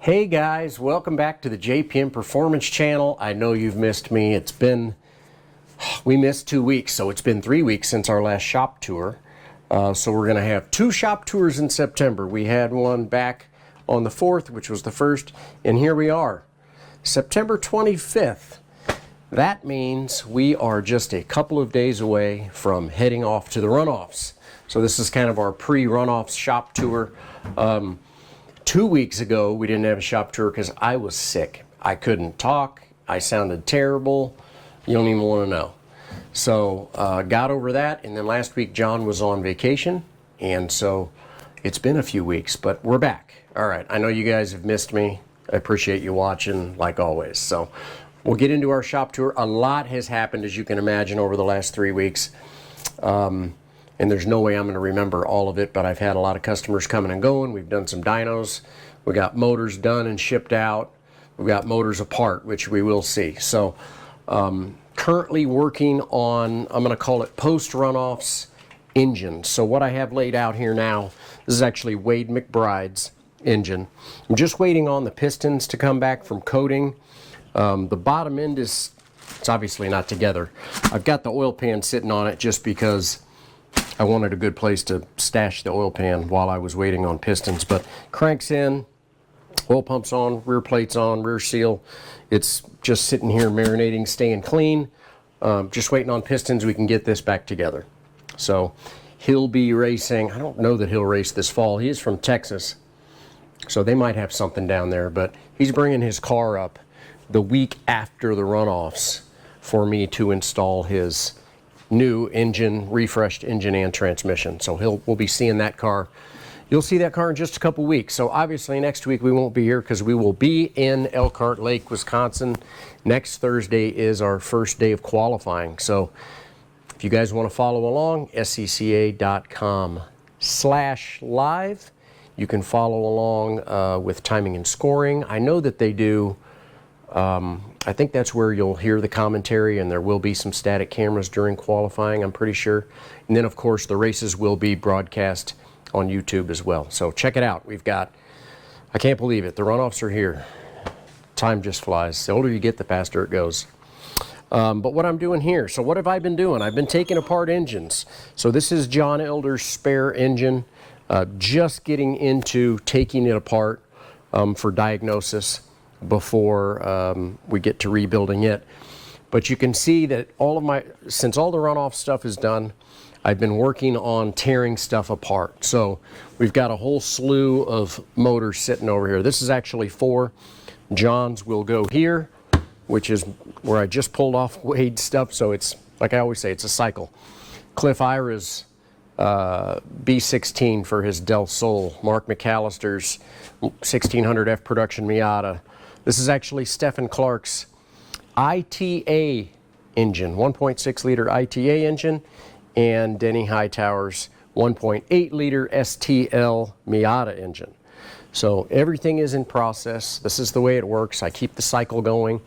Hey guys, welcome back to the JPM Performance Channel. I know you've missed me. We missed 2 weeks, so it's been 3 weeks since our last shop tour. So we're going to have 2 shop tours in September. We had one back on the 4th, which was the first, and here we are, September 25th. That means we are just a couple of days away from heading off to the runoffs. So this is kind of our pre-runoffs shop tour. 2 weeks ago, we didn't have a shop tour because I was sick. I couldn't talk. I sounded terrible. You don't even want to know. So got over that, and then last week John was on vacation, and so it's been a few weeks, but we're back. All right, I know you guys have missed me. I appreciate you watching, like always. So we'll get into our shop tour. A lot has happened, as you can imagine, over the last 3 weeks. And there's no way I'm going to remember all of it, but I've had a lot of customers coming and going. We've done some dynos. We got motors done and shipped out. We've got motors apart, which we will see. So currently working on, I'm going to call it post-runoffs engine. So what I have laid out here now, this is actually Wade McBride's engine. I'm just waiting on the pistons to come back from coating. The bottom end it's obviously not together. I've got the oil pan sitting on it just because I wanted a good place to stash the oil pan while I was waiting on pistons. But cranks in, oil pumps on, rear plates on, rear seal. It's just sitting here marinating, staying clean. Just waiting on pistons. We can get this back together. So he'll be racing. I don't know that he'll race this fall. He is from Texas, so they might have something down there. But he's bringing his car up the week after the runoffs for me to install his new engine, refreshed engine and transmission. So we'll be seeing that car. You'll see that car in just a couple weeks. So obviously next week we won't be here because we will be in Elkhart Lake, Wisconsin. Next Thursday is our first day of qualifying. So if you guys want to follow along, scca.com/live. You can follow along with timing and scoring. I know that they do. I think that's where you'll hear the commentary, and there will be some static cameras during qualifying, I'm pretty sure. And then, of course, the races will be broadcast on YouTube as well. So check it out. We've got, I can't believe it, the runoffs are here. Time just flies. The older you get, the faster it goes. But what I'm doing here, so what have I been doing? I've been taking apart engines. So this is John Elder's spare engine, just getting into taking it apart for diagnosis before we get to rebuilding it. But you can see that since all the runoff stuff is done, I've been working on tearing stuff apart. So we've got a whole slew of motors sitting over here. This is actually 4. John's will go here, which is where I just pulled off Wade's stuff. So it's, like I always say, it's a cycle. Cliff Ira's B16 for his Del Sol. Mark McAllister's 1600F production Miata. This is actually Stephen Clark's ITA engine, 1.6 liter ITA engine, and Denny Hightower's 1.8 liter STL Miata engine. So everything is in process. This is the way it works. I keep the cycle going.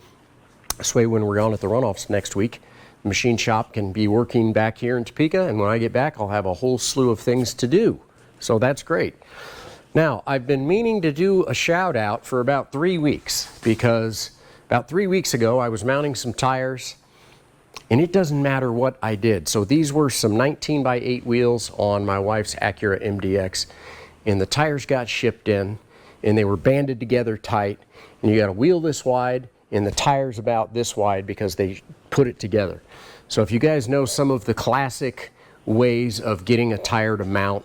This way when we're on at the runoffs next week, the machine shop can be working back here in Topeka, and when I get back, I'll have a whole slew of things to do. So that's great. Now, I've been meaning to do a shout out for about 3 weeks because about 3 weeks ago I was mounting some tires, and it doesn't matter what I did. So these were some 19x8 wheels on my wife's Acura MDX, and the tires got shipped in and they were banded together tight, and you got a wheel this wide and the tires about this wide because they put it together. So if you guys know some of the classic ways of getting a tire to mount,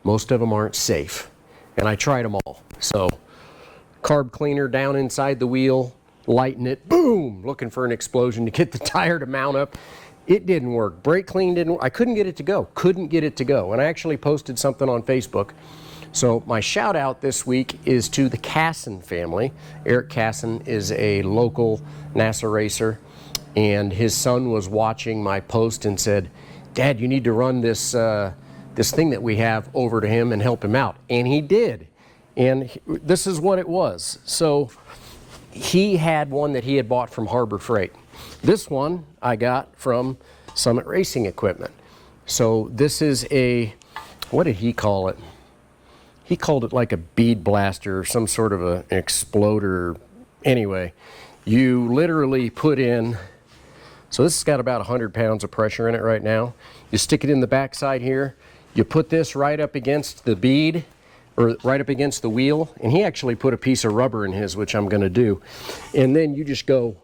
most of them aren't safe. And I tried them all. So carb cleaner down inside the wheel, lighten it, boom, looking for an explosion to get the tire to mount up. It didn't work. Brake clean didn't work. I couldn't get it to go. Couldn't get it to go. And I actually posted something on Facebook. So my shout out this week is to the Casson family. Eric Casson is a local NASA racer, and his son was watching my post and said, "Dad, you need to run this thing that we have over to him and help him out." And he did. And this is what it was. So he had one that he had bought from Harbor Freight. This one I got from Summit Racing Equipment. So this is a, what did he call it? he called it like a bead blaster or some sort of an exploder. Anyway, you literally put in, so this has got about 100 pounds of pressure in it right now. You stick it in the backside here. You put this right up against the bead, or right up against the wheel, and he actually put a piece of rubber in his, which I'm going to do. And then you just go,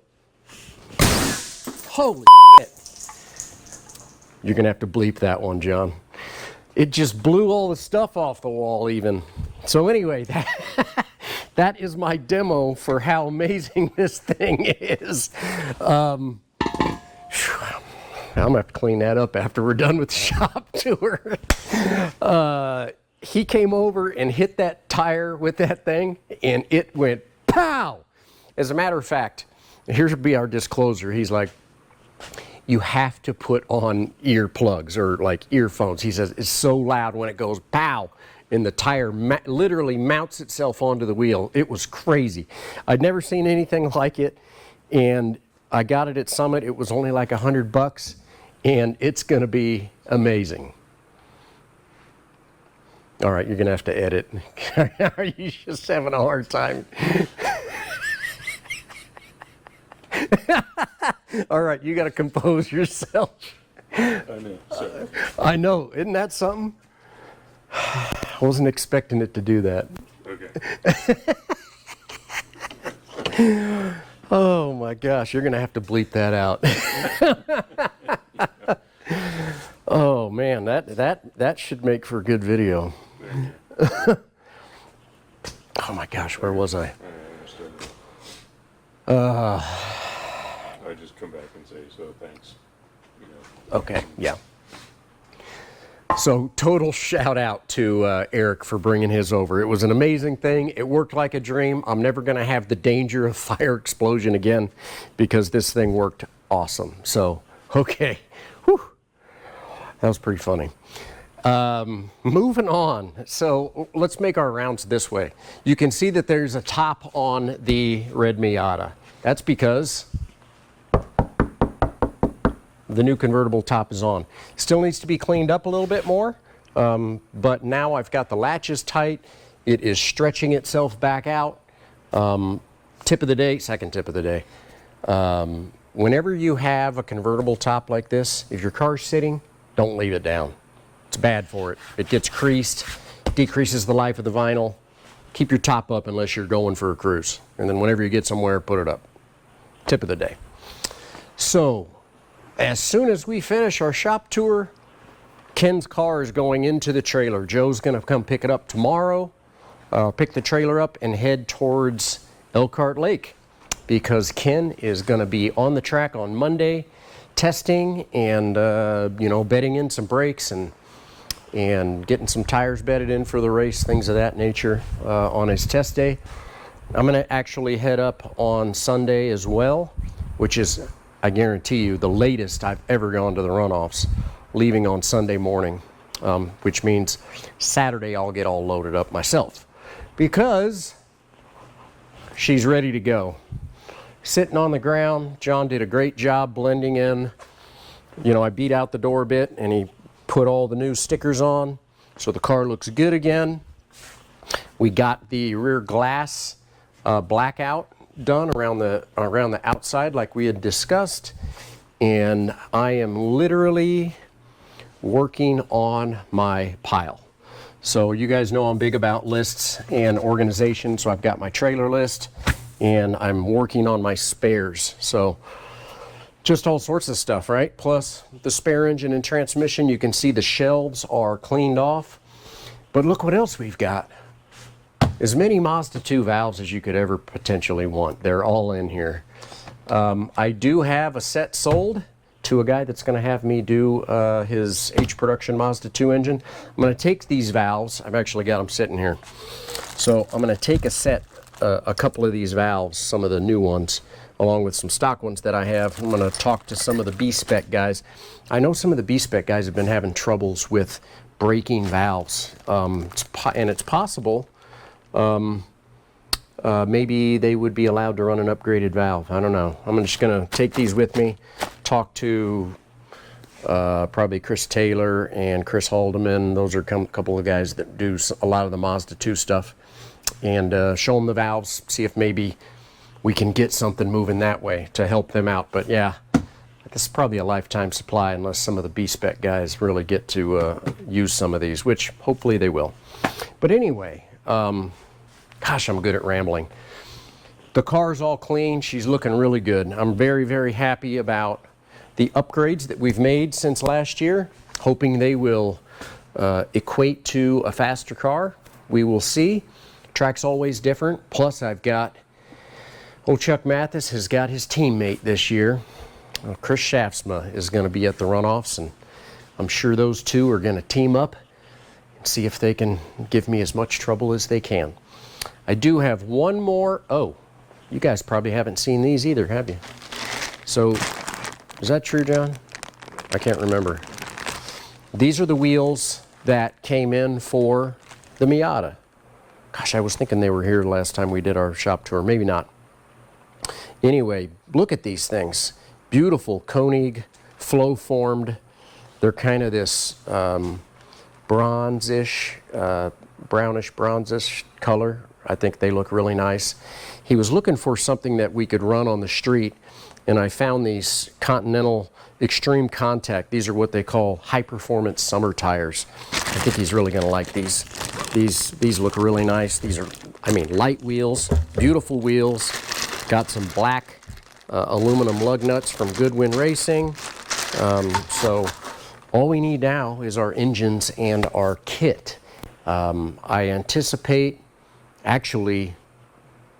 holy shit. You're going to have to bleep that one, John. It just blew all the stuff off the wall even. So anyway, that is my demo for how amazing this thing is. I'm going to have to clean that up after we're done with the shop tour. He came over and hit that tire with that thing, and it went pow! As a matter of fact, here's be our disclosure. He's like, you have to put on earplugs or like earphones. He says it's so loud when it goes pow, and the tire literally mounts itself onto the wheel. It was crazy. I'd never seen anything like it, and I got it at Summit. It was only like $100, and it's going to be amazing. All right, you're going to have to edit. Are you just having a hard time? All right, you got to compose yourself. I know. Sorry. I know. Isn't that something? I wasn't expecting it to do that. Okay. Oh my gosh, you're going to have to bleep that out. Oh man, that should make for a good video. Oh my gosh, where was I? I just come back and say, so thanks. You know. Okay, yeah. So total shout out to Eric for bringing his over. It was an amazing thing. It worked like a dream. I'm never going to have the danger of fire explosion again because this thing worked awesome. So, okay. Whew. That was pretty funny. Moving on. So let's make our rounds this way. You can see that there's a top on the red Miata. That's because the new convertible top is on. Still needs to be cleaned up a little bit more, but now I've got the latches tight. It is stretching itself back out. Tip of the day, second tip of the day. Whenever you have a convertible top like this, if your car's sitting, don't leave it down. It's bad for it. It gets creased, decreases the life of the vinyl. Keep your top up unless you're going for a cruise. And then whenever you get somewhere, put it up. Tip of the day. So, as soon as we finish our shop tour, Ken's car is going into the trailer. Joe's going to come pick it up tomorrow, pick the trailer up and head towards Elkhart Lake because Ken is going to be on the track on Monday testing and, bedding in some brakes and getting some tires bedded in for the race, things of that nature on his test day. I'm going to actually head up on Sunday as well, which is, I guarantee you, the latest I've ever gone to the runoffs, leaving on Sunday morning, which means Saturday I'll get all loaded up myself because she's ready to go. Sitting on the ground, John did a great job blending in. I beat out the door a bit and he put all the new stickers on so the car looks good again. We got the rear glass blackout done around the outside like we had discussed, and I am literally working on my pile. So you guys know I'm big about lists and organization, so I've got my trailer list and I'm working on my spares. So just all sorts of stuff, right? Plus the spare engine and transmission, you can see the shelves are cleaned off. But look what else we've got. As many Mazda 2 valves as you could ever potentially want. They're all in here. I do have a set sold to a guy that's going to have me do his H production Mazda 2 engine. I'm going to take these valves. I've actually got them sitting here. So I'm going to take a couple of these valves, some of the new ones, along with some stock ones that I have. I'm going to talk to some of the B-spec guys. I know some of the B-spec guys have been having troubles with breaking valves. And it's possible maybe they would be allowed to run an upgraded valve. I don't know. I'm just going to take these with me, talk to probably Chris Taylor and Chris Haldeman. Those are a couple of guys that do a lot of the Mazda 2 stuff. And show them the valves, see if maybe we can get something moving that way to help them out. But yeah, this is probably a lifetime supply unless some of the B-spec guys really get to use some of these, which hopefully they will. But anyway, gosh, I'm good at rambling. The car's all clean. She's looking really good. I'm very, very happy about the upgrades that we've made since last year, hoping they will equate to a faster car. We will see. Track's always different. Plus, I've got old Chuck Mathis has got his teammate this year. Chris Shaftsma is going to be at the runoffs, and I'm sure those two are going to team up and see if they can give me as much trouble as they can. I do have one more. Oh, you guys probably haven't seen these either, have you? So, is that true, John? I can't remember. These are the wheels that came in for the Miata. Gosh, I was thinking they were here last time we did our shop tour. Maybe not. Anyway, look at these things. Beautiful Koenig, flow formed. They're kind of this bronze-ish, brownish bronze-ish color. I think they look really nice. He was looking for something that we could run on the street, and I found these Continental Extreme Contact. These are what they call high-performance summer tires. I think he's really going to like these. These look really nice. These are, I mean, light wheels, beautiful wheels. Got some black aluminum lug nuts from Goodwin Racing. So all we need now is our engines and our kit. I anticipate, actually,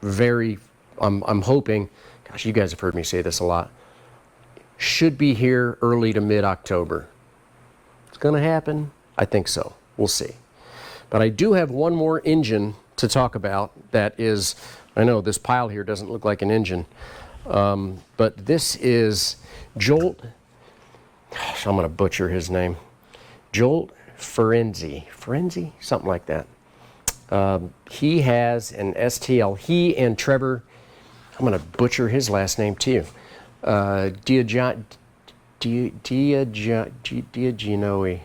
I'm hoping, gosh, you guys have heard me say this a lot, should be here early to mid-October. It's going to happen? I think so. We'll see. But I do have one more engine to talk about that is, I know this pile here doesn't look like an engine, but this is Jolt, gosh, I'm going to butcher his name, Jolt Ferenzi, something like that. He has an STL. He and Trevor, I'm going to butcher his last name too, Diaginoe.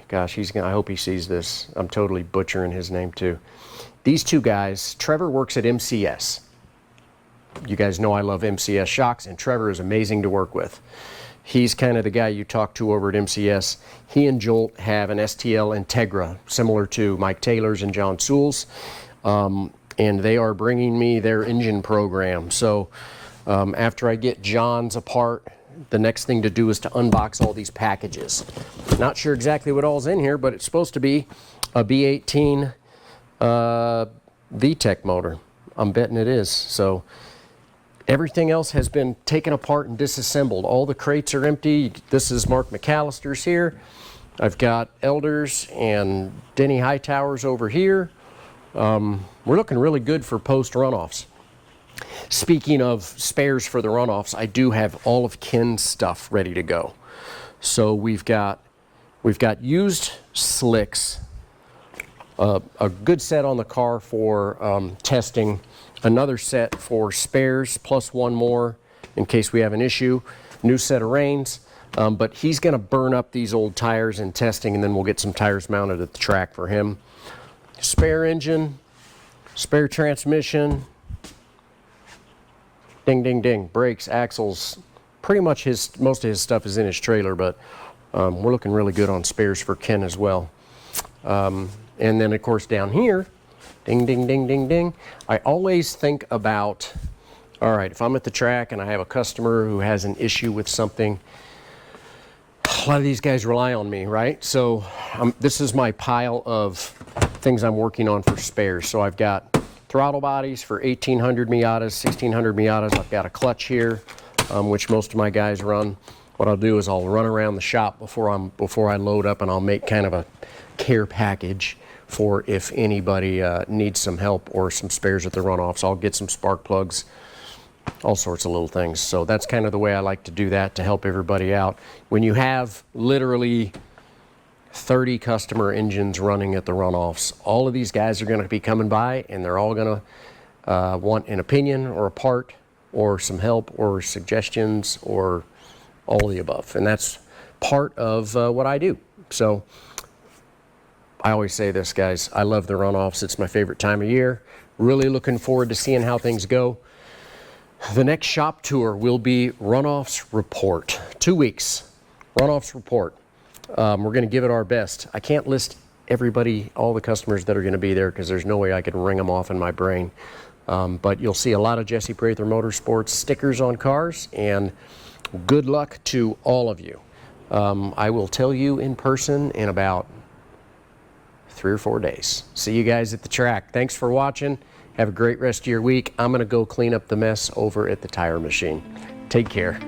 Gosh, I hope he sees this. I'm totally butchering his name too. These two guys, Trevor works at MCS. You guys know I love MCS shocks, and Trevor is amazing to work with. He's kind of the guy you talk to over at MCS. He and Jolt have an STL Integra, similar to Mike Taylor's and John Sewell's, and they are bringing me their engine program. So after I get John's apart, the next thing to do is to unbox all these packages. Not sure exactly what all's in here, but it's supposed to be a B18 VTEC motor. I'm betting it is. So everything else has been taken apart and disassembled. All the crates are empty. This is Mark McAllister's here. I've got Elders and Denny Hightower's over here. We're looking really good for post runoffs. Speaking of spares for the runoffs, I do have all of Ken's stuff ready to go. So we've got used slicks, a good set on the car for testing, another set for spares, plus one more in case we have an issue, new set of reins. But he's going to burn up these old tires in testing, and then we'll get some tires mounted at the track for him. Spare engine, spare transmission, ding, ding, ding, brakes, axles. Pretty much most of his stuff is in his trailer, but we're looking really good on spares for Ken as well. And then, of course, down here, ding, ding, ding, ding, ding. I always think about, all right, if I'm at the track and I have a customer who has an issue with something, a lot of these guys rely on me, right? So this is my pile of things I'm working on for spares. So I've got throttle bodies for 1800 Miatas, 1600 Miatas. I've got a clutch here, which most of my guys run. What I'll do is I'll run around the shop before I load up, and I'll make kind of a care package for if anybody needs some help or some spares at the runoffs. I'll get some spark plugs, all sorts of little things. So that's kind of the way I like to do that to help everybody out. When you have literally 30 customer engines running at the runoffs, all of these guys are going to be coming by, and they're all going to want an opinion or a part or some help or suggestions or all of the above. And that's part of what I do. So I always say this, guys, I love the runoffs. It's my favorite time of year. Really looking forward to seeing how things go. The next shop tour will be Runoffs Report. 2 weeks, Runoffs Report. We're going to give it our best. I can't list everybody, all the customers that are going to be there, because there's no way I could ring them off in my brain. But you'll see a lot of Jesse Prather Motorsports stickers on cars, and good luck to all of you. I will tell you in person in about 3 or 4 days. See you guys at the track. Thanks for watching. Have a great rest of your week. I'm going to go clean up the mess over at the tire machine. Take care.